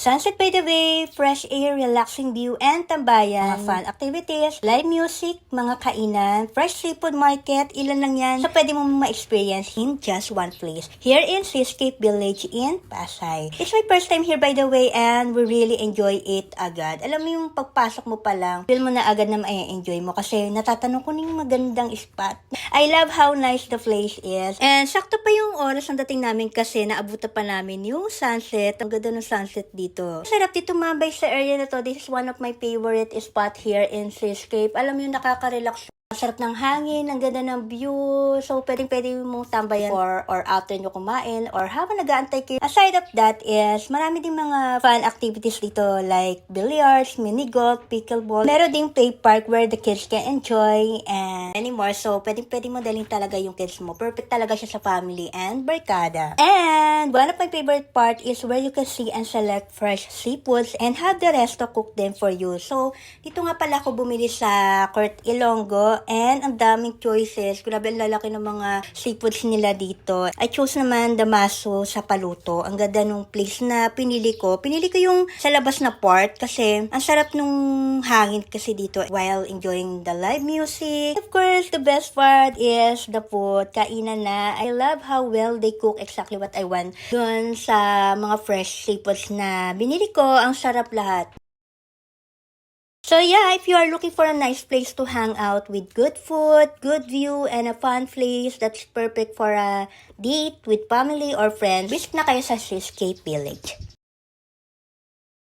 Sunset by the bay, fresh air, relaxing view, and tambayan. Mga fun activities, live music, mga kainan, fresh seafood market, ilan lang yan. So pwede mo ma-experience in just one place. Here in Seascape Village in Pasay. It's my first time here by the way and we really enjoy it agad. Alam mo yung pagpasok mo pa lang, feel mo na agad na ma-enjoy mo kasi natatanong ko yung magandang spot. I love how nice the place is. And sakto pa yung oras ng dating namin kasi naabutan pa namin yung sunset. Ang ganda ng sunset dito. Sarap dito mambay sa area na to. This is one of my favorite spot here in Seascape. Alam mo yung nakaka-relax. Sarap ng hangin, ang ganda ng view. So, pwede mong tambayan or after nyo kumain or habang nag-aantay kayo. Aside of that is, marami ding mga fun activities dito like billiards, mini golf, pickleball. Meron ding play park where the kids can enjoy and many more. So, pwede mo daling talaga yung kids mo. Perfect talaga siya sa family and barkada. And one of my favorite part is where you can see and select fresh seafoods and have the resto cook them for you. So, dito nga pala ako bumili sa Court Ilonggo. And ang daming choices. Grabe ang lalaki ng mga seafoods nila dito. I chose naman Damaso sa Paluto. Ang ganda nung place na pinili ko. Pinili ko yung sa labas na part kasi ang sarap nung hangin kasi dito while enjoying the live music. Of course, the best part is the food. Kainan na. I love how well they cook exactly what I want. Doon sa mga fresh seafoods na binili ko, ang sarap lahat. So yeah, if you are looking for a nice place to hang out with good food, good view, and a fun place that's perfect for a date with family or friends, visit na kayo sa Seascape Village.